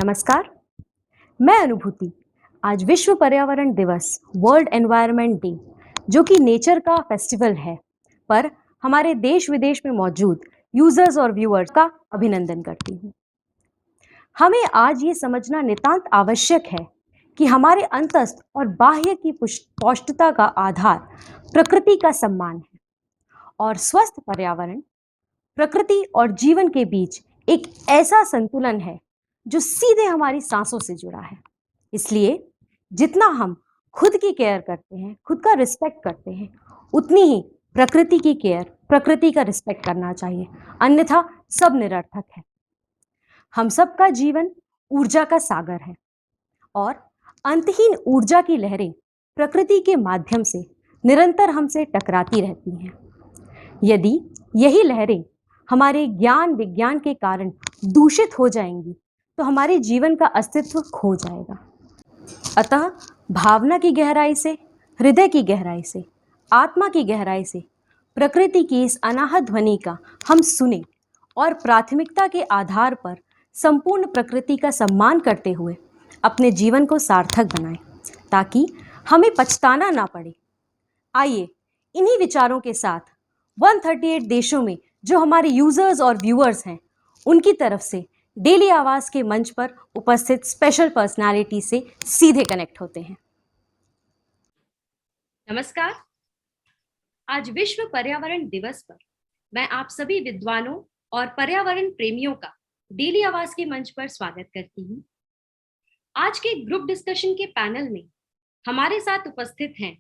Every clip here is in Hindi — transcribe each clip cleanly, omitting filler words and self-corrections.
नमस्कार, मैं अनुभूति। आज विश्व पर्यावरण दिवस वर्ल्ड एनवायरनमेंट डे जो कि नेचर का फेस्टिवल है, पर हमारे देश विदेश में मौजूद यूजर्स और व्यूअर्स का अभिनंदन करती हूँ। हमें आज ये समझना नितांत आवश्यक है कि हमारे अंतस्थ और बाह्य की पौष्टिकता का आधार प्रकृति का सम्मान है और स्वस्थ पर्यावरण प्रकृति और जीवन के बीच एक ऐसा संतुलन है जो सीधे हमारी सांसों से जुड़ा है। इसलिए जितना हम खुद की केयर करते हैं, खुद का रिस्पेक्ट करते हैं, उतनी ही प्रकृति की केयर, प्रकृति का रिस्पेक्ट करना चाहिए, अन्यथा सब निरर्थक है। हम सबका जीवन ऊर्जा का सागर है और अंतहीन ऊर्जा की लहरें प्रकृति के माध्यम से निरंतर हमसे टकराती रहती हैं। यदि यही लहरें हमारे ज्ञान विज्ञान के कारण दूषित हो जाएंगी तो हमारे जीवन का अस्तित्व खो जाएगा। अतः भावना की गहराई से, हृदय की गहराई से, आत्मा की गहराई से प्रकृति की इस अनाहत ध्वनि का हम सुने और प्राथमिकता के आधार पर संपूर्ण प्रकृति का सम्मान करते हुए अपने जीवन को सार्थक बनाएं, ताकि हमें पछताना ना पड़े। आइए इन्हीं विचारों के साथ 138 देशों में जो हमारे यूजर्स और व्यूअर्स हैं, उनकी तरफ से डेली आवाज के मंच पर उपस्थित स्पेशल पर्सनालिटी से सीधे कनेक्ट होते हैं। नमस्कार, आज विश्व पर्यावरण दिवस पर मैं आप सभी विद्वानों और पर्यावरण प्रेमियों का डेली आवाज के मंच पर स्वागत करती हूँ। आज के ग्रुप डिस्कशन के पैनल में हमारे साथ उपस्थित हैं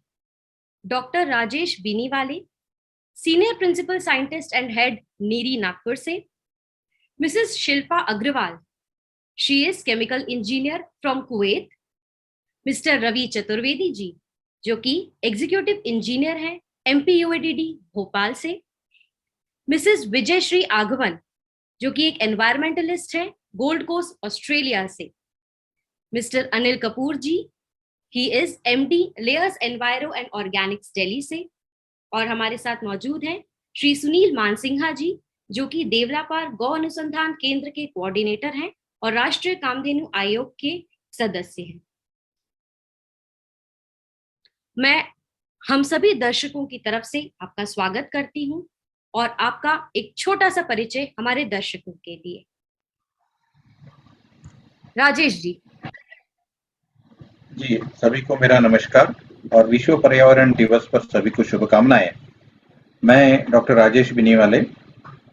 doctor Rajesh Biniwale, senior principal scientist and head NEERI Nagpur से, Mrs Shilpa Agarwal, she is chemical engineer from Kuwait, Mr Ravi Chaturvedi ji जो कि एग्जीक्यूटिव इंजीनियर हैं MPUADD भोपाल से, मिसेस विजय श्री आगवन जो कि एक एनवायरमेंटलिस्ट हैं गोल्ड कोस्ट ऑस्ट्रेलिया से, mister Anil Kapoor ji, he is MD Layers Enviro and Organics Delhi से, और हमारे साथ मौजूद हैं श्री सुनील मानसिंहा जी जो कि देवलापार गौ अनुसंधान केंद्र के कोऑर्डिनेटर हैं और राष्ट्रीय कामधेनु आयोग के सदस्य हैं। मैं हम सभी दर्शकों की तरफ से आपका स्वागत करती हूं और आपका एक छोटा सा परिचय हमारे दर्शकों के लिए। राजेश जी। जी, सभी को मेरा नमस्कार और विश्व पर्यावरण दिवस पर सभी को शुभकामनाएं। मैं डॉक्टर राजेश बीनीवाले,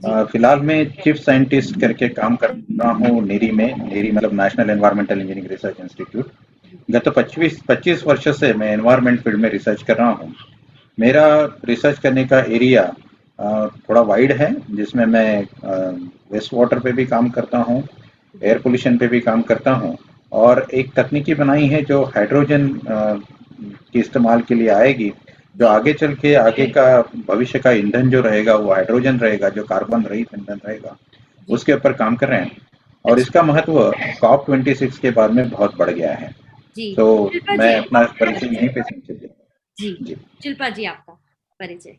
फिलहाल मैं चीफ साइंटिस्ट करके काम कर रहा हूँ नीरी में। नीरी मतलब national environmental engineering research institute. गत 25 वर्ष से मैं एनवायरमेंट फील्ड में रिसर्च कर रहा हूँ। मेरा रिसर्च करने का एरिया थोड़ा वाइड है, जिसमें मैं वेस्ट वाटर पे भी काम करता हूँ, एयर पोल्यूशन पे भी काम करता हूँ, और एक तकनीकी बनाई है जो हाइड्रोजन के इस्तेमाल के लिए आएगी, जो आगे चल के आगे का भविष्य का ईंधन जो रहेगा वो हाइड्रोजन रहेगा, जो कार्बन रहित ईंधन रहेगा, उसके ऊपर काम कर रहे हैं। और इसका महत्व COP26 के बाद में बहुत बढ़ गया है। तो मैं अपना परिचय यहीं पे समझ लिया। जी शिल्पा जी, आपका परिचय।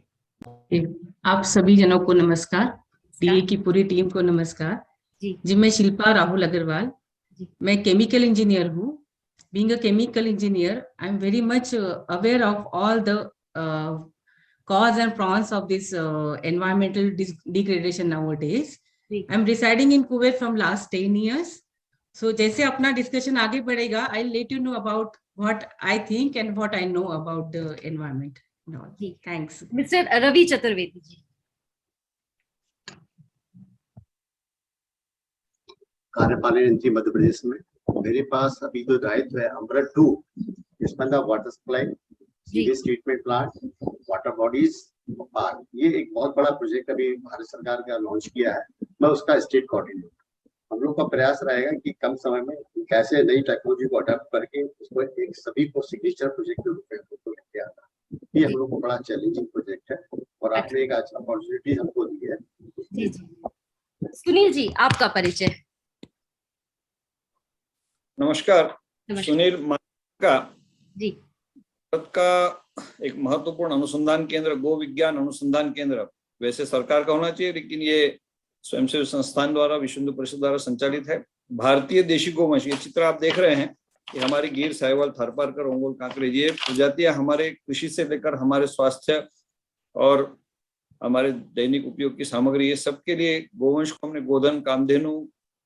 आप सभी जनों को नमस्कार, DA की पूरी टीम को नमस्कार। जी मैं शिल्पा राहुल अग्रवाल, मैं केमिकल इंजीनियर हूँ। Being a chemical engineer, I'm very much aware of all the cause and pros of this environmental degradation nowadays. I'm residing in Kuwait from last 10 years. So जैसे अपना डिस्कशन आगे बढ़ेगा, I'll let you know about what I think and what I know about the environment. Thanks. Mr. Ravi Chaturvedi जी। कार्यपालन यंत्री मध्य प्रदेश में मेरे पास अभी जो दायित्व है अमृत 2, इसमें water supply, sewage treatment plant, water bodies, park, ये एक बहुत बड़ा प्रोजेक्ट अभी भारत सरकार का लॉन्च किया है। मैं उसका स्टेट कोऑर्डिनेटर। हम लोग का प्रयास रहेगा कि कम समय में कैसे नई टेक्नोलॉजी को अडॉप्ट करके उसको एक सभी को सिग्नेचर प्रोजेक्ट के रूप में लेके आता है। ये हम लोग को बड़ा चैलेंजिंग प्रोजेक्ट है और आपने एक अच्छा अपॉर्चुनिटी हमको दी है। जी जी। सुनील जी, आपका परिचय। नमस्कार, सुनील मानका जी। भारत का एक महत्वपूर्ण अनुसंधान केंद्र, गो विज्ञान अनुसंधान केंद्र, वैसे सरकार का होना चाहिए लेकिन ये स्वयंसेवी संस्थान द्वारा, विश्व हिंदू परिषद द्वारा संचालित है। भारतीय देशी गोवंश, ये चित्र आप देख रहे हैं, ये हमारी गिर, साहिवाल, थारपारकर, ओंगोल, कांकरेज, ये प्रजातियां हमारे कृषि से लेकर हमारे स्वास्थ्य और हमारे दैनिक उपयोग की सामग्री, ये सबके लिए गोवंश को हमने गोधन, कामधेनु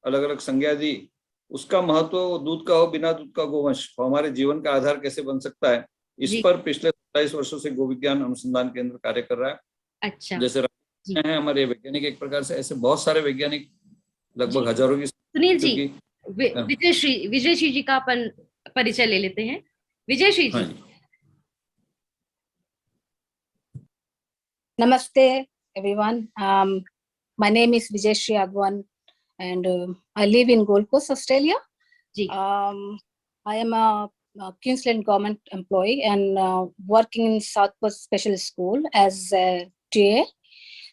अलग अलग संज्ञा दी। उसका महत्व, दूध का हो बिना दूध का गोवंश हमारे जीवन का आधार कैसे बन सकता है, इस पर पिछले 27 वर्षों से गो विज्ञान अनुसंधान केंद्र कार्य कर रहा है। अच्छा, जैसे हैं हमारे वैज्ञानिक, एक प्रकार से ऐसे बहुत सारे वैज्ञानिक, लगभग हजारों की। सुनील जी, विजय श्री जी का अपन परिचय ले लेते हैं। विजय श्री जी। Namaste, everyone. My name is Vijayashree Agwan, and I live in Gold Coast, Australia. I am a Queensland government employee and working in South Coast Special School as a TA.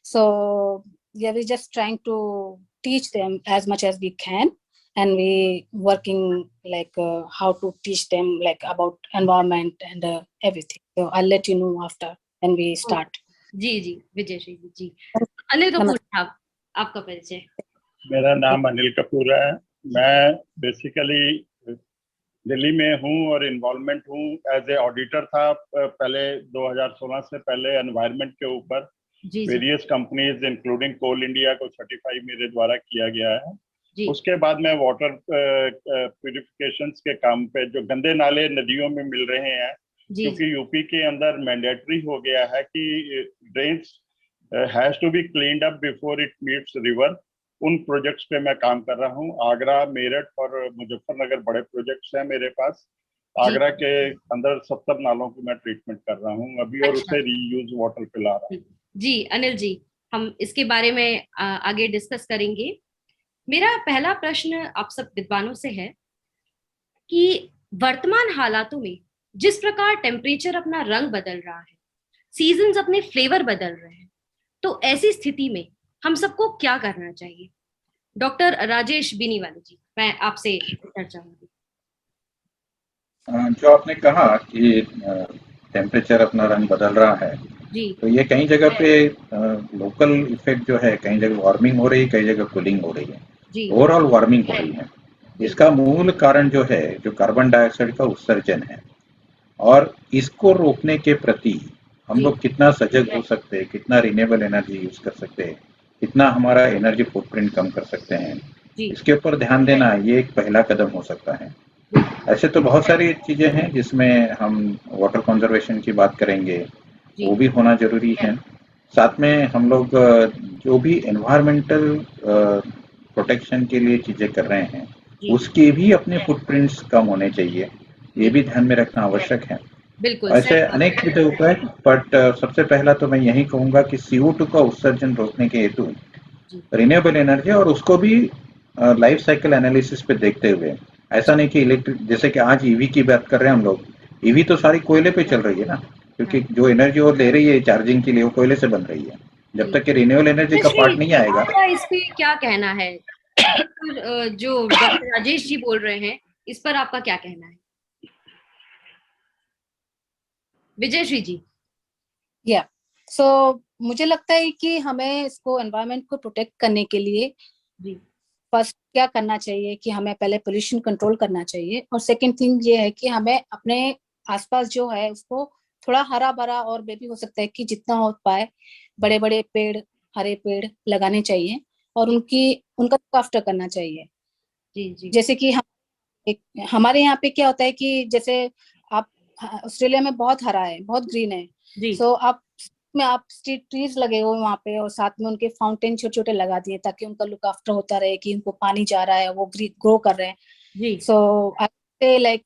So yeah, we're just trying to teach them as much as we can, and we working like how to teach them like about environment and everything. So I'll let you know after when we start. जी जी, विजय श्री जी। अनिल कपूर साहब, आपका परिचय। मेरा नाम अनिल कपूर है। मैं बेसिकली दिल्ली में हूँ और इन्वॉल्वमेंट हूँ एज ए ऑडिटर था पहले 2016 से पहले एनवायरनमेंट के ऊपर वेरियस कंपनीज इंक्लूडिंग कोल इंडिया को सर्टिफाई मेरे द्वारा किया गया है। उसके बाद मैं वाटर प्यूरिफिकेशंस के काम पे, जो गंदे नाले नदियों में मिल रहे हैं, क्योंकि यूपी के अंदर मैंडेटरी हो गया है कि drains has to be cleaned up before it meets river, उन प्रोजेक्ट्स पे मैं काम कर रहा हूँ। आगरा, मेरठ और मुजफ्फरनगर बड़े प्रोजेक्ट्स हैं मेरे पास। आगरा के अंदर 70 नालों की मैं ट्रीटमेंट कर रहा हूँ अभी, और उसे रीयूज वाटर पिला रहा हूँ। जी अनिल जी, हम इसके बारे में आगे डिस्कस करेंगे। मेरा पहला प्रश्न आप सब विद्वानों से है कि वर्तमान हालातों में जिस प्रकार टेम्परेचर अपना रंग बदल रहा है, सीजन्स अपने फ्लेवर बदल रहे हैं, तो ऐसी स्थिति में हम सबको क्या करना चाहिए? डॉक्टर राजेश बिनीवाले जी, मैं आपसे चर्चा होगी। जो आपने कहा कि टेम्परेचर अपना रंग बदल रहा है जी, तो ये कई जगह पे लोकल इफेक्ट जो है, कई जगह वार्मिंग हो रही है, कई जगह कूलिंग हो रही है, ओवरऑल वार्मिंग हो रही है। इसका मूल कारण जो है, जो कार्बन डाइऑक्साइड का उत्सर्जन है, और इसको रोकने के प्रति हम लोग कितना सजग हो सकते हैं, कितना रिन्यूएबल एनर्जी यूज कर सकते हैं, कितना हमारा एनर्जी फुटप्रिंट कम कर सकते हैं, इसके ऊपर ध्यान देना ये एक पहला कदम हो सकता है। ऐसे तो बहुत सारी चीजें हैं जिसमें हम वाटर कंजर्वेशन की बात करेंगे, वो भी होना जरूरी है। साथ में हम लोग जो भी एनवायरमेंटल प्रोटेक्शन के लिए चीजें कर रहे हैं, उसके भी अपने फुटप्रिंट्स कम होने चाहिए, ये भी ध्यान में रखना आवश्यक है। बिल्कुल, ऐसे अनेक चीजें उपाय, बट सबसे पहला तो मैं यही कहूंगा कि CO2 का उत्सर्जन रोकने के हेतु रिन्यूएबल एनर्जी, और उसको भी लाइफ साइकिल एनालिसिस पे देखते हुए, ऐसा नहीं कि इलेक्ट्रिक, जैसे कि आज ईवी की बात कर रहे हैं हम लोग, ईवी तो सारी कोयले पे चल रही है ना, क्योंकि जो एनर्जी वो ले रही है चार्जिंग के लिए, वो कोयले से बन रही है। जब तक कि रिन्यूएबल एनर्जी का पार्ट नहीं आएगा। आपका इस पे क्या कहना है? जो डॉक्टर राजेश जी बोल रहे हैं, इस पर आपका क्या कहना है? विजय श्री जी। सो मुझे लगता है कि हमें इसको एनवायरनमेंट को प्रोटेक्ट करने के लिए फर्स्ट क्या करना चाहिए कि हमें पहले पोल्यूशन कंट्रोल करना चाहिए, और सेकंड थिंग ये है कि हमें अपने आसपास जो है उसको थोड़ा हरा भरा, और बेबी हो सकता है कि जितना हो पाए बड़े बड़े पेड़, हरे पेड़ लगाने चाहिए, और उनका आफ्टर करना चाहिए। जी। जैसे कि हमारे यहाँ पे क्या होता है कि जैसे आप ऑस्ट्रेलिया में बहुत हरा है, बहुत ग्रीन है, सो आप स्ट्रीट ट्रीज लगे हुए वहाँ पे, और साथ में उनके फाउंटेन छोटे छोटे लगा दिए ताकि उनका लुक आफ्टर होता रहे कि उनको पानी जा रहा है, वो ग्रो कर रहे हैं। So I say like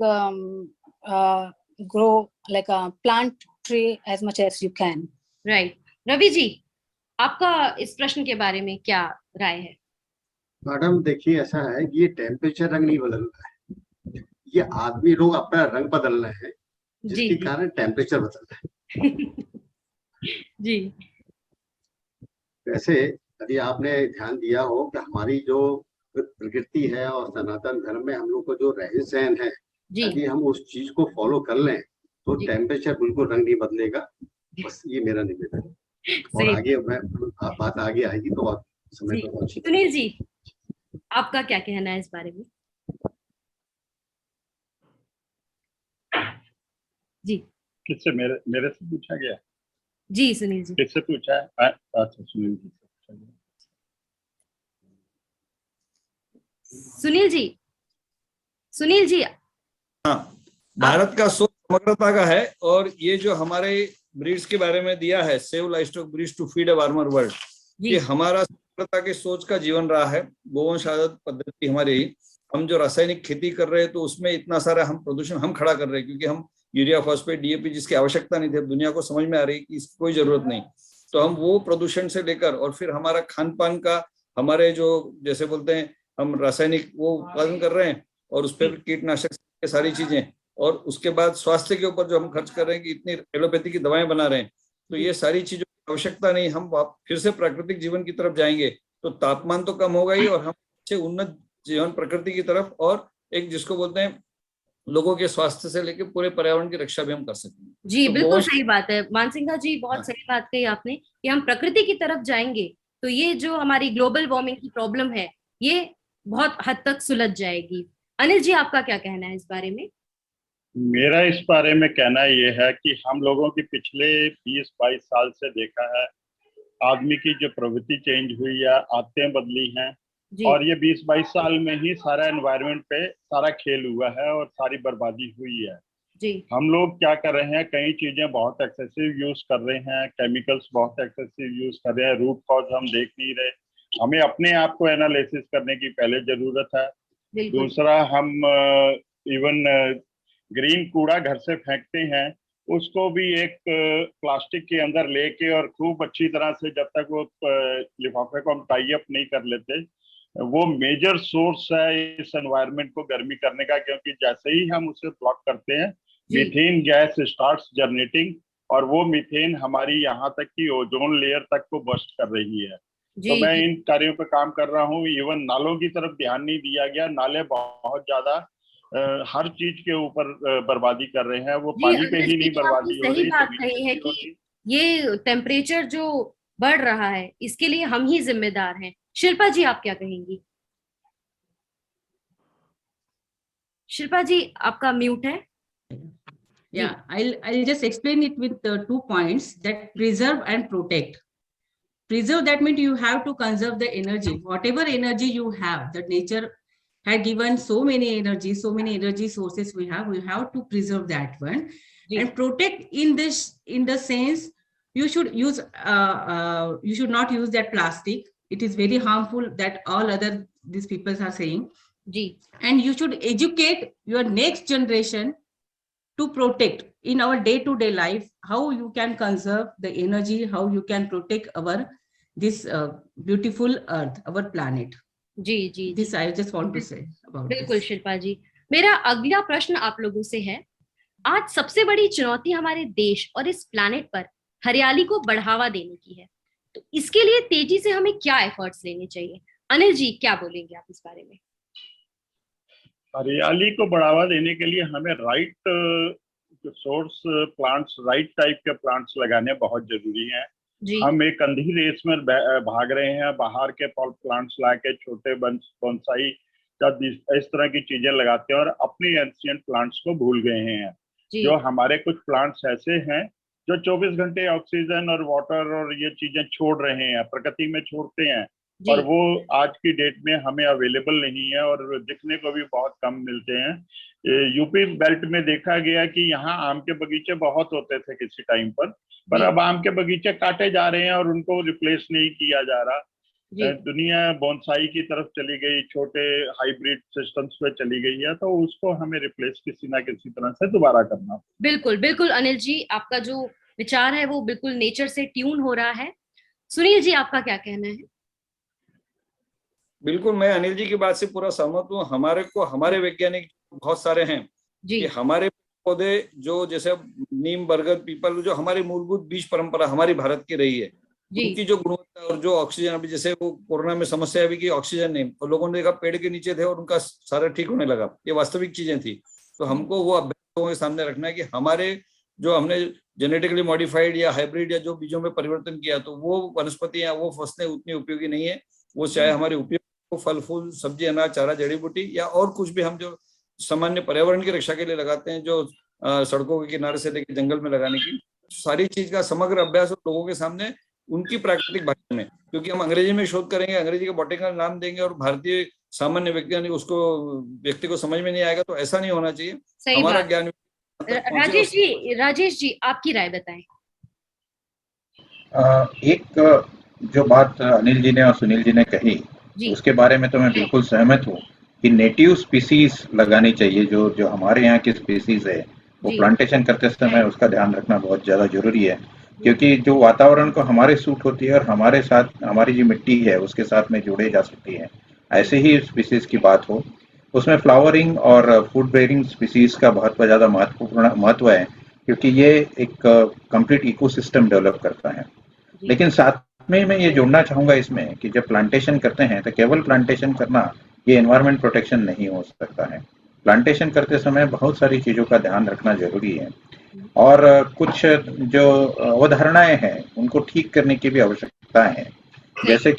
grow like a plant tree as much as you can. Right. Ravi ji, आपका इस प्रश्न के बारे में क्या राय है? मैडम देखिए, ऐसा है कि ये टेम्परेचर रंग नहीं बदल रहा है, ये आदमी लोग अपना रंग बदल रहे हैं, जिसके कारण टेम्परेचर बदल रहा है। जी। वैसे यदि आपने ध्यान दिया हो कि हमारी जो प्रकृति है और सनातन धर्म में हम लोग को जो रहन सहन है, यदि हम उस चीज को फॉलो कर लें तो टेम्परेचर बिल्कुल रंग नहीं बदलेगा। बस ये मेरा निवेदन है, और आगे मैं बात आगे आएगी तो आप समय पर पहुंची। सुनील जी, आपका क्या कहना है इस बारे में? जी किससे? मेरे से पूछा गया? जी सुनील जी। किससे पूछा है? अच्छा, सुनील जी से पूछा गया। सुनील जी, सुनील जी। हाँ, भारत का सोच समग्रता का है, और ये जो हमारे ब्रीड्स के बारे में दिया है, save livestock breeds to feed a warmer world, ये हमारा समग्रता की सोच का जीवन रहा है। गोवंश आधारित पद्धति हमारी, हम जो रासायनिक खेती कर रहे हैं तो उसमें इतना सारा हम प्रदूषण हम खड़ा कर रहे हैं, क्योंकि हम यूरिया, फॉस्फेट, डीएपी जिसकी आवश्यकता नहीं थी, दुनिया को समझ में आ रही कि इसकी कोई जरूरत नहीं, तो हम वो प्रदूषण से लेकर, और फिर हमारा खान पान का, हमारे जो जैसे बोलते हैं हम रासायनिक वो उत्पादन कर रहे हैं, और उस पर कीटनाशक सारी चीजें, और उसके बाद स्वास्थ्य के ऊपर जो हम खर्च कर रहे हैं कि इतनी एलोपैथी की दवाएं बना रहे हैं, तो ये सारी चीजों की आवश्यकता नहीं। हम फिर से प्राकृतिक जीवन की तरफ जाएंगे तो तापमान तो कम होगा ही, और हम अच्छे उन्नत जीवन प्रकृति की तरफ, और एक जिसको बोलते हैं लोगों के स्वास्थ्य से लेकर पूरे पर्यावरण की रक्षा भी हम कर सकेंगे। जी तो बिल्कुल सही बात है मानसिंघा जी, बहुत सही बात कही आपने कि हम प्रकृति की तरफ जाएंगे तो ये जो हमारी ग्लोबल वार्मिंग की प्रॉब्लम है ये बहुत हद तक सुलझ जाएगी। अनिल जी, आपका क्या कहना है इस बारे में? मेरा इस बारे में कहना ये है कि हम लोगों की पिछले 20-22 साल से देखा है, आदमी की जो प्रवृत्ति चेंज हुई है, आदतें बदली हैं, और ये 20-22 साल में ही सारा एनवायरनमेंट पे सारा खेल हुआ है और सारी बर्बादी हुई है। जी। हम लोग क्या कर रहे हैं, कई चीजें बहुत एक्सेसिव यूज कर रहे हैं, केमिकल्स बहुत एक्सेसिव यूज कर रहे हैं, रूट कॉज हम देख नहीं रहे। हमें अपने आप को एनालिसिस करने की पहले जरूरत है। दूसरा, हम इवन ग्रीन कूड़ा घर से फेंकते हैं, उसको भी एक प्लास्टिक के अंदर लेके और खूब अच्छी तरह से, जब तक वो लिफाफे को हम टाई अप नहीं कर लेते, वो मेजर सोर्स है इस एनवायरनमेंट को गर्मी करने का, क्योंकि जैसे ही हम उसे ब्लॉक करते हैं मीथेन गैस स्टार्ट्स जनरेटिंग, और वो मीथेन हमारी यहाँ तक की ओजोन लेयर तक को बस्ट कर रही है। तो मैं इन कार्यों पे काम कर रहा हूँ। इवन नालों की तरफ ध्यान नहीं दिया गया, नाले बहुत ज्यादा हर चीज के ऊपर बर्बादी कर रहे हैं, वो पानी पे ही नहीं बर्बादी हो रही। सही बात कही है कि ये टेम्परेचर जो बढ़ रहा है इसके लिए हम ही जिम्मेदार हैं। शिल्पा जी, आप क्या कहेंगी? शिल्पा जी, आपका म्यूट है। Yeah, I'll just explain it with 2 points, that preserve and protect. Preserve, that means you have to conserve the energy, whatever energy you have, that nature had given so many energy sources we have to preserve that one. And protect in the sense you should use you should not use that plastic. It is very harmful, that all other these people are saying. And you should educate your next generation to protect in our day-to-day life, how you can conserve the energy, how you can protect our this beautiful earth, our planet. Ji ji, this I just want to say about बिल्कुल शिल्पा जी। मेरा अगला प्रश्न आप लोगों से है, आज सबसे बड़ी चुनौती हमारे देश और इस प्लैनेट पर हरियाली को बढ़ावा देने की है, तो इसके लिए तेजी से हमें क्या एफर्ट्स लेने चाहिए? अनिल जी, क्या बोलेंगे आप इस बारे में? हरियाली को बढ़ावा देने के लिए हमें right source plants, right type के प्लांट्स लगाने बहुत जरूरी हैं। हम एक अंधी रेस में भाग रहे हैं, बाहर के प्लांट्स लाके छोटे बोनसाई इस तरह की चीजें लगाते हैं और अपनी एंशिएंट प्लांट्स को भूल गए हैं। जो हमारे कुछ प्लांट्स ऐसे हैं जो 24 घंटे ऑक्सीजन और वाटर और ये चीजें छोड़ रहे हैं, प्रकृति में छोड़ते हैं, और वो आज की डेट में हमें अवेलेबल नहीं है और दिखने को भी बहुत कम मिलते हैं। यूपी बेल्ट में देखा गया कि यहाँ आम के बगीचे बहुत होते थे किसी टाइम पर अब आम के बगीचे काटे जा रहे हैं और उनको रिप्लेस नहीं किया जा रहा। दुनिया बोनसाई की तरफ चली गई, छोटे हाइब्रिड सिस्टम्स पे चली गई है, तो उसको हमें रिप्लेस किसी ना किसी तरह से दोबारा करना। बिल्कुल बिल्कुल अनिल जी, आपका जो विचार है वो बिल्कुल नेचर से ट्यून हो रहा है। सुनील जी, आपका क्या कहना है? बिल्कुल, मैं अनिल जी की बात से पूरा सहमत हूँ। हमारे वैज्ञानिक बहुत सारे हैं कि हमारे पौधे जो जैसे नीम, बरगद, पीपल, जो हमारी मूलभूत बीज परंपरा हमारी भारत की रही है, उनकी जो गुणवत्ता और जो ऑक्सीजन, अभी जैसे वो कोरोना में समस्या अभी की ऑक्सीजन नहीं, और लोगों ने देखा पेड़ के नीचे थे और उनका सारा ठीक होने लगा, ये वास्तविक चीजें थी। तो हमको वो अभ्यास लोगों के सामने रखना है कि हमारे जो हमने जेनेटिकली मॉडिफाइड या हाइब्रिड या जो बीजों में परिवर्तन किया, तो वो वनस्पतियां, वो फसलें उतनी उपयोगी नहीं है। वो चाहे हमारे उपयोग वो फल फूल सब्जी अनाज चारा जड़ी बूटी या और कुछ भी हम जो सामान्य पर्यावरण की रक्षा के लिए लगाते हैं, जो सड़कों के किनारे से लेकर जंगल में लगाने की सारी चीज का समग्र अभ्यास लोगों के सामने उनकी प्राकृतिक भाषा में, क्योंकि हम अंग्रेजी में शोध करेंगे, अंग्रेजी का बॉटनिकल नाम देंगे और भारतीय सामान्य व्यक्ति को समझ में नहीं आएगा, तो ऐसा नहीं होना चाहिए। हमारा ज्ञान राजेश जी आपकी राय बताएं। एक जो बात अनिल जी ने और सुनील जी ने कही उसके बारे में तो मैं बिल्कुल सहमत हूँ कि नेटिव स्पीसीज लगानी चाहिए। जो हमारे यहाँ की स्पीसीज है वो प्लांटेशन करते समय उसका ध्यान रखना बहुत ज्यादा जरूरी है, क्योंकि जो वातावरण को हमारे सूट होती है और हमारे साथ हमारी जो मिट्टी है उसके साथ में जोड़े जा सकती है, ऐसे ही स्पीसीज की बात हो उसमें फ्लावरिंग और फूड बेयरिंग स्पीसीज का बहुत ज्यादा महत्व है, क्योंकि ये एक कंप्लीट इकोसिस्टम डेवलप करता है। लेकिन साथ में मैं ये जोड़ना चाहूंगा इसमें कि जब प्लांटेशन करते हैं तो केवल प्लांटेशन करना ये एनवायरमेंट प्रोटेक्शन नहीं हो सकता है। प्लांटेशन करते समय बहुत सारी चीजों का ध्यान रखना जरूरी है और कुछ जो अवधारणाएं हैं उनको ठीक करने की भी आवश्यकता है, जैसे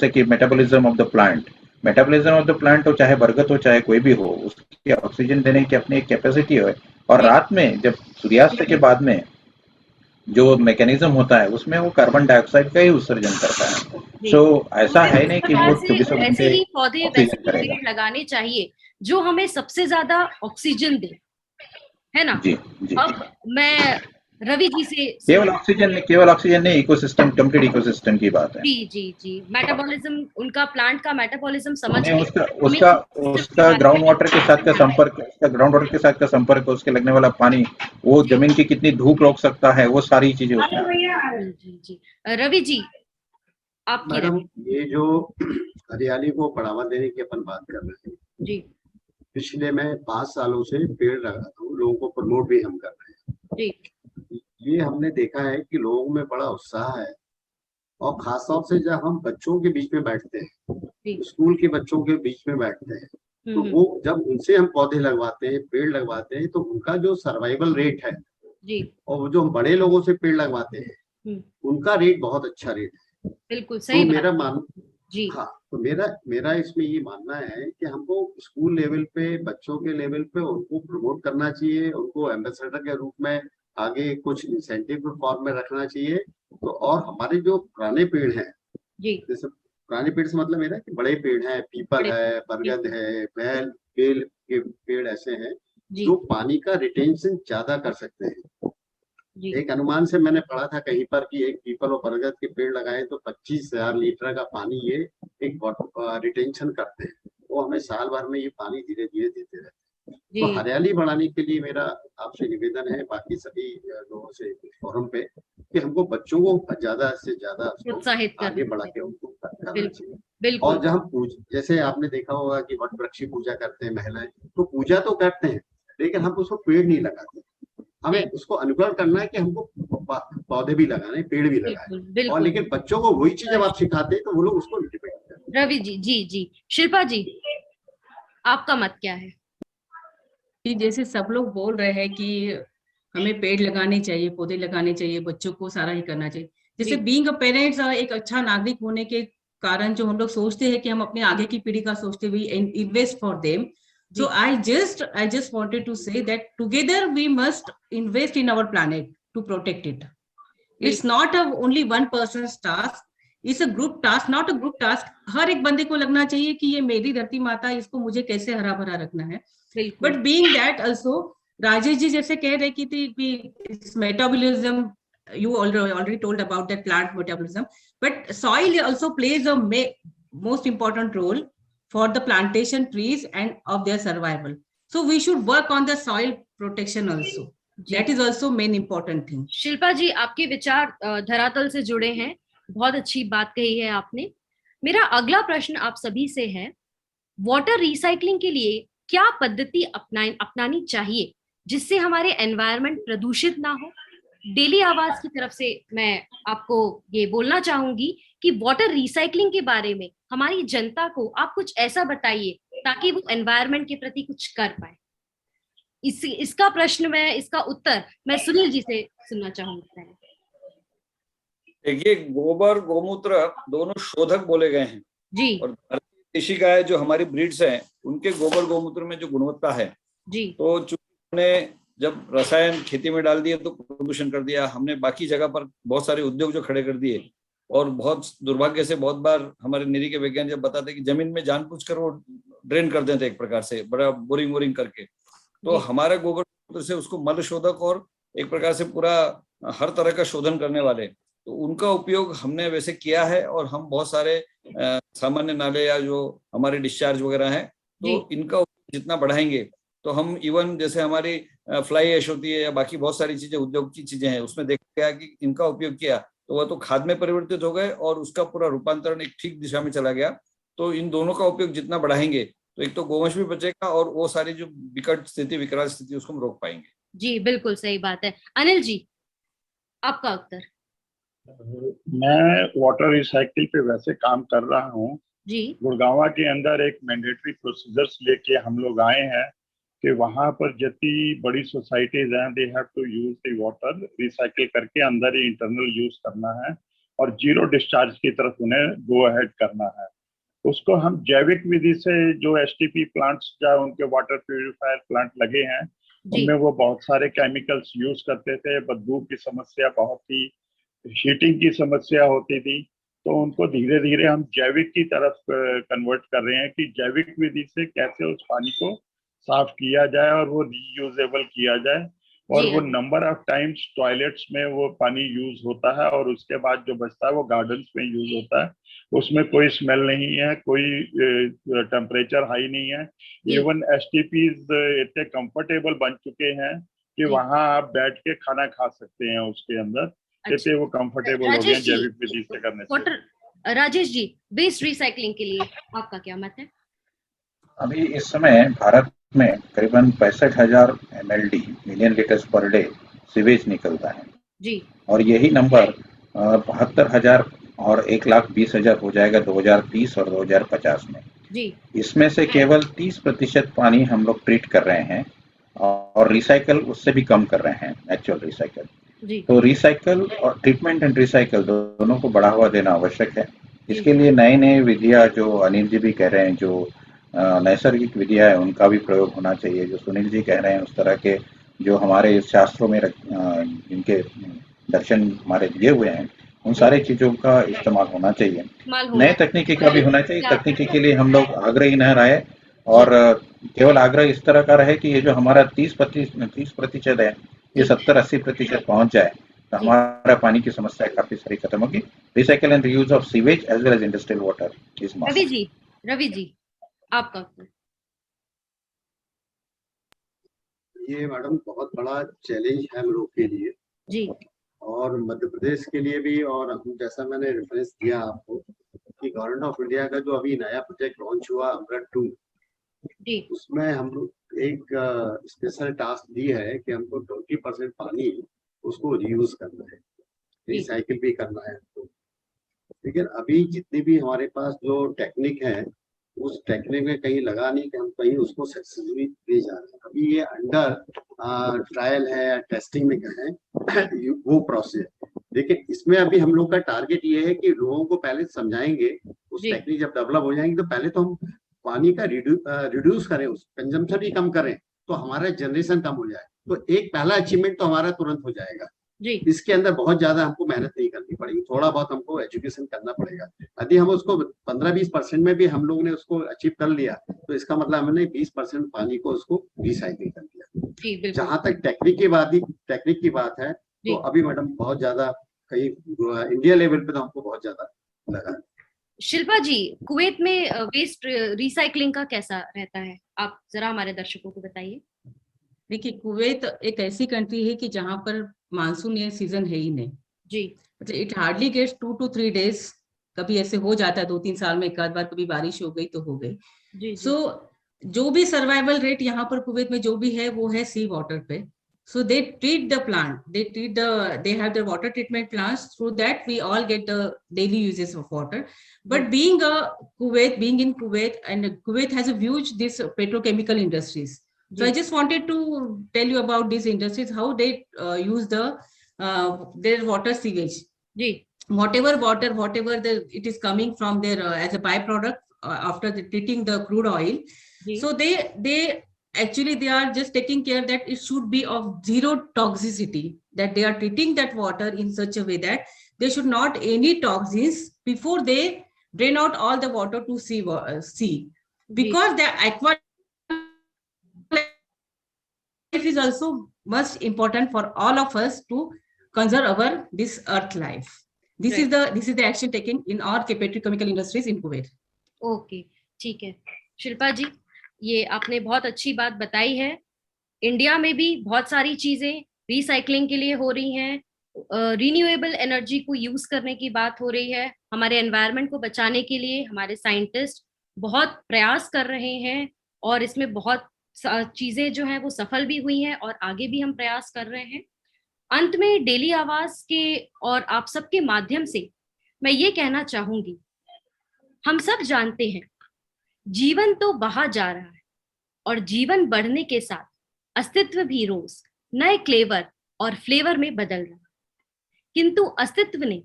कि metabolism of the plant. Metabolism of the plant हो चाहे बरगद हो चाहे कोई भी हो, उसकी ऑक्सीजन देने की अपनी एक कैपेसिटी है और रात में जब सूर्यास्त के बाद में जो मैकेनिज्म होता है उसमें वो कार्बन डाइऑक्साइड का ही उत्सर्जन करता है। सो ऐसा है नहीं कि वो 24 ऐसे ही पौधे वैसे ही करेगा। पेड़ लगाने चाहिए जो हमें सबसे ज्यादा ऑक्सीजन दे, है ना? जी जी। अब मैं रवि जी से केवल ऑक्सीजन नहीं, इकोसिस्टम, कंप्लीट इकोसिस्टम की बात है। जी जी जी, मेटाबॉलिज्म, उनका प्लांट का मेटाबॉलिज्म समझ के उसका ग्राउंड वाटर के साथ का संपर्क, उसके लगने वाला पानी, वो जमीन की कितनी धूप रोक सकता है, वो सारी चीजें उसमें। जी जी। रवि जी आपकी मैडम, ये जो हरियाली को बढ़ावा देने की अपन बात कर रहे हैं जी, पिछले मैं 5 सालों से पेड़ लगाता हूँ, लोगों को प्रमोट भी हम कर रहे हैं जी। ये हमने देखा है कि लोगों में बड़ा उत्साह है और खास तौर से जब हम बच्चों के बीच में बैठते हैं, स्कूल के बच्चों के बीच में बैठते हैं, तो वो जब उनसे हम पौधे लगवाते हैं, पेड़ लगवाते हैं, तो उनका जो सर्वाइवल रेट है जी, और वो जो हम बड़े लोगों से पेड़ लगवाते हैं उनका रेट बहुत अच्छा रेट है। बिल्कुल सही तो बात जी। हाँ, तो मेरा इसमें ये मानना है कि हमको स्कूल लेवल पे, बच्चों के लेवल पे उनको प्रमोट करना चाहिए, उनको एम्बेसडर के रूप में आगे कुछ इंसेंटिव के फॉर्म में रखना चाहिए। तो और हमारे जो पुराने पेड़ हैं जी, जैसे पुराने पेड़ से मतलब मेरा कि बड़े पेड़ हैं, पीपल है, बरगद है, बेल के पेड़ ऐसे हैं जो पानी का रिटेंशन ज्यादा कर सकते हैं। एक अनुमान से मैंने पढ़ा था कहीं पर कि एक पीपल और बरगद के पेड़ लगाए तो 25,000 लीटर का पानी ये एक रिटेंशन करते हैं, वो हमें साल भर में ये पानी धीरे धीरे देते रहते हैं। तो हरियाली बढ़ाने के लिए मेरा आपसे निवेदन है, बाकी सभी लोगों से फोरम पे, कि हमको बच्चों को ज्यादा से ज्यादा प्रोत्साहित आगे बढ़ा के उनको करना चाहिए। बिल्कुल। और जब हम जैसे आपने देखा होगा कि वट वृक्ष की पूजा करते हैं महिलाएं, तो पूजा तो करते हैं लेकिन हम उसको पेड़ नहीं लगाते। हमें उसको अनुकरण करना है कि हमको पौधे भी लगाने, पेड़ भी लगाने, और लेकिन बच्चों को वही चीज जब आप सिखाते हैं तो वो लोग उसको इंप्लीमेंट करते हैं। रवि जी जी जी। शिल्पा जी आपका मत क्या है? कि जैसे सब लोग बोल रहे हैं कि हमें पेड़ लगाने चाहिए, पौधे लगाने चाहिए, बच्चों को सारा ही करना चाहिए। जैसे बीइंग अ पेरेंट्स, एक अच्छा नागरिक होने के कारण जो हम लोग सोचते हैं कि हम अपने आगे की पीढ़ी का सोचते हुए invest for them. So I just wanted to say that together we must invest in our planet to protect it. It's not only one person's task. It's a group task, not a group task. हर एक बंदे को लगना चाहिए कि ये मेरी धरती माता, इसको मुझे कैसे हरा भरा रखना है। But being that also, Rajesh ji जैसे कह रहे कि metabolism, you already told about that plant metabolism, but soil also plays a most important role for the plantation trees and of their survival. So we should work on the soil protection also. That is also main important thing. Shilpa जी आपके विचार धरातल से जुड़े हैं, बहुत अच्छी बात कही है आपने। मेरा अगला प्रश्न आप सभी से है, वाटर रिसाइकलिंग के लिए क्या पद्धति अपनानी चाहिए जिससे हमारे एनवायरनमेंट प्रदूषित ना हो? डेली आवाज की तरफ से मैं आपको ये बोलना चाहूंगी कि वाटर रिसाइकलिंग के बारे में हमारी जनता को आप कुछ ऐसा बताइए ताकि वो एनवायरनमेंट के प्रति कुछ कर पाए। इसका उत्तर मैं सुनील जी से सुनना चाहूंगा। देखिए, गोबर गौमूत्र दोनों शोधक बोले गए हैं। जी और भारतीय देशी गाय जो हमारी ब्रीड्स हैं उनके गोबर गौमूत्र में जो गुणवत्ता है, जी तो चूंकि हमने जब रसायन खेती में डाल दिए तो प्रदूषण कर दिया, हमने बाकी जगह पर बहुत सारे उद्योग जो खड़े कर दिए, और बहुत दुर्भाग्य से बहुत बार हमारे निरी के वैज्ञानिक जब बताते हैं कि जमीन में जानबूझकर वो ड्रेन कर देते एक प्रकार से, बड़ा बोरिंग करके, तो हमारे गोबर से उसको मल शोधक और एक प्रकार से पूरा हर तरह का शोधन करने वाले, तो उनका उपयोग हमने वैसे किया है। और हम बहुत सारे सामान्य नाले या जो हमारे डिस्चार्ज वगैरह हैं, तो इनका उपयोग जितना बढ़ाएंगे तो हम इवन जैसे हमारी फ्लाई ऐश होती है या बाकी बहुत सारी चीजें उद्योग की चीजें हैं, उसमें देखा गया कि इनका उपयोग किया तो वह तो खाद में परिवर्तित हो गए और उसका पूरा रूपांतरण एक ठीक दिशा में चला गया। तो इन दोनों का उपयोग जितना बढ़ाएंगे तो एक तो गोवंश भी बचेगा और वो सारी जो विकट स्थिति, विकराल स्थिति, उसको हम रोक पाएंगे। जी बिल्कुल सही बात है। अनिल जी, आपका उत्तर। मैं वाटर रिसाइकिल पे वैसे काम कर रहा हूँ जी गुड़गांव के अंदर। एक मैंडेटरी प्रोसीजर्स लेके हम लोग आए हैं कि वहां पर जितनी बड़ी सोसाइटीज हैं they have to use the water recycle करके अंदर ही इंटरनल यूज करना है और जीरो डिस्चार्ज की तरफ उन्हें गो अहेड करना है। उसको हम जैविक विधि से, जो एसटीपी प्लांट्स या उनके वाटर प्यूरिफायर प्लांट लगे हैं उनमें वो बहुत सारे केमिकल्स यूज करते थे, बदबू की समस्या बहुत थी, हीटिंग की समस्या होती थी, तो उनको धीरे धीरे हम जैविक की तरफ कन्वर्ट कर रहे हैं कि जैविक विधि से कैसे उस पानी को साफ किया जाए और वो रीयूजेबल किया जाए और वो नंबर ऑफ टाइम्स टॉयलेट्स में वो पानी यूज होता है और उसके बाद जो बचता है वो गार्डन्स में यूज होता है। उसमें कोई स्मेल नहीं है, कोई टेम्परेचर हाई नहीं है। इवन एसटीपीज इतने कंफर्टेबल बन चुके हैं कि वहां आप बैठ के खाना खा सकते हैं उसके अंदर, जैसे वो कंफर्टेबल हो गए जैविक विधि से करने से। राजेश जी, वेस्ट रिसाइकलिंग के लिए आपका क्या मत है? अभी इस समय भारत में करीबन 65,000 MLD million litres per day sewage निकलता है जी और यही नंबर 72,000 और 1,20,000 हो जाएगा 2030 और 2050 में। जी इसमें से केवल 30% पानी हम लोग ट्रीट कर रहे हैं और रिसाइकल उससे भी कम कर रहे हैं, एक्चुअल रिसाइकल। तो रिसाइकल और ट्रीटमेंट एंड रिसाइकल दोनों को बढ़ावा देना आवश्यक है। इसके लिए नए नए विधियां, जो अनिल जी भी कह रहे हैं, जो नैसर्गिक विधियां है उनका भी प्रयोग होना चाहिए। जो सुनील जी कह रहे हैं उस तरह के जो हमारे शास्त्रों में जिनके दर्शन हमारे दिए हुए हैं उन सारी चीजों का इस्तेमाल होना चाहिए। नए तकनीकी का भी होना चाहिए। तकनीकी के लिए हम लोग आग्रही न रहे और केवल आग्रह इस तरह का रहे कि ये जो हमारा 30% है ये 70-80% पहुंच जाए तो हमारा पानी की समस्या काफी सारी खत्म होगी। Recycle and reuse of sewage as well as industrial water is must. Ravi ji आपका उत्तर। ये मैडम बहुत बड़ा चैलेंज है हम लोग के लिए जी और मध्य प्रदेश के लिए भी। और हम, जैसा मैंने रेफरेंस दिया आपको कि गवर्नमेंट ऑफ इंडिया का जो अभी नया प्रोजेक्ट लॉन्च हुआ अमृत 2, उसमें हम लोग एक स्पेशल टास्क दी है कि हमको 20% पानी उसको रीयूज करना है, रिसाइकिल भी करना है हमको। लेकिन अभी जितनी भी हमारे पास जो टेक्निक है उस टेक्निक में कहीं लगा नहीं कि हम कहीं उसको सक्सेसफुली ले जा रहे हैं। अभी ये अंडर ट्रायल है, टेस्टिंग में है वो प्रोसेस। लेकिन इसमें अभी हम लोग का टारगेट ये है कि लोगों को पहले समझाएंगे, उस टेक्निक जब डेवलप हो जाएंगे तो पहले तो हम पानी का रिड्यूस करें, उस कंजम्पशन भी कम करें तो हमारा जनरेशन कम हो जाए। तो एक पहला अचीवमेंट तो हमारा तुरंत हो जाएगा। इसके अंदर बहुत ज्यादा हमको मेहनत नहीं करनी पड़ेगी, थोड़ा बहुत हमको एजुकेशन करना पड़ेगा। यदि हम उसको 15-20% में भी हम लोग ने उसको अचीव कर लिया तो इसका मतलब हमने 20% पानी को उसको रिसाइकिल कर दिया। जहां तक टेक्निक की बात है तो अभी मैडम बहुत ज्यादा कहीं इंडिया लेवल पे तो हमको बहुत ज्यादा लगा। शिल्पा जी, कुवैत में वेस्ट रिसाइकलिंग का कैसा रहता है, आप जरा हमारे दर्शकों को बताइए। देखिए, कुवैत एक ऐसी कंट्री है कि जहां पर मानसून ये सीजन है ही नहीं जी। It hardly gets 2 to 3 days। कभी ऐसे हो जाता है 2-3 साल में एक आध बार, कभी बारिश हो गई तो हो गई। सो जो भी सर्वाइवल रेट यहाँ पर कुवैत में जो भी है वो है सी वाटर पे। So they treat the plant, they have the water treatment plants, through that we all get the daily uses of water. But being in Kuwait, and Kuwait has a huge this petrochemical industries. So I just wanted to tell you about these industries, how they use their water sewage. whatever water, whatever it is coming from their as a byproduct after treating the crude oil. So they actually they are just taking care that it should be of zero toxicity, that they are treating that water in such a way that there should not any toxins before they drain out all the water to sea. Because the aqua life is also much important for all of us to conserve our this earth life. This is the action taken in our petrochemical industries in Kuwait. Okay, ठीक है शिल्पा जी, ये आपने बहुत अच्छी बात बताई है। इंडिया में भी बहुत सारी चीजें रिसाइकलिंग के लिए हो रही हैं, रिन्यूएबल एनर्जी को यूज करने की बात हो रही है। हमारे एनवायरनमेंट को बचाने के लिए हमारे साइंटिस्ट बहुत प्रयास कर रहे हैं और इसमें बहुत चीजें जो हैं वो सफल भी हुई हैं और आगे भी हम प्रयास कर रहे हैं। अंत में डेली आवाज के और आप सबके माध्यम से मैं ये कहना चाहूंगी, हम सब जानते हैं जीवन तो बहा जा रहा है और जीवन बढ़ने के साथ अस्तित्व भी रोज नए क्लेवर और फ्लेवर में बदल रहा है, किंतु अस्तित्व ने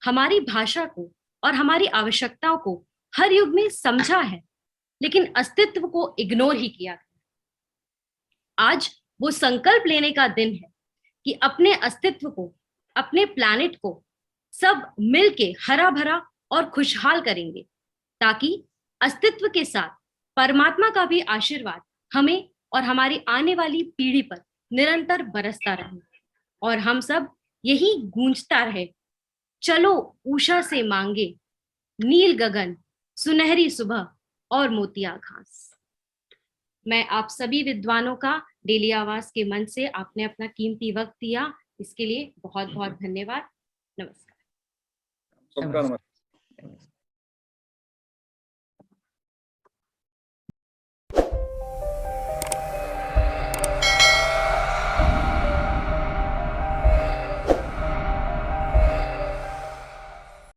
हमारी भाषा को और हमारी आवश्यकताओं को हर युग में समझा है, लेकिन अस्तित्व को इग्नोर ही किया। आज वो संकल्प लेने का दिन है कि अपने अस्तित्व को, अपने प्लैनेट को सब मिलके हरा भरा और खुशहाल करेंगे, ताकि अस्तित्व के साथ परमात्मा का भी आशीर्वाद हमें और हमारी आने वाली पीढ़ी पर निरंतर बरसता रहे और हम सब यही गूंजता रहे, चलो उषा से मांगे नील गगन, सुनहरी सुबह और मोतिया घास। मैं आप सभी विद्वानों का डेली आवाज के मन से आपने अपना कीमती वक्त दिया, इसके लिए बहुत बहुत धन्यवाद। नमस्कार। सबका नमस्कार।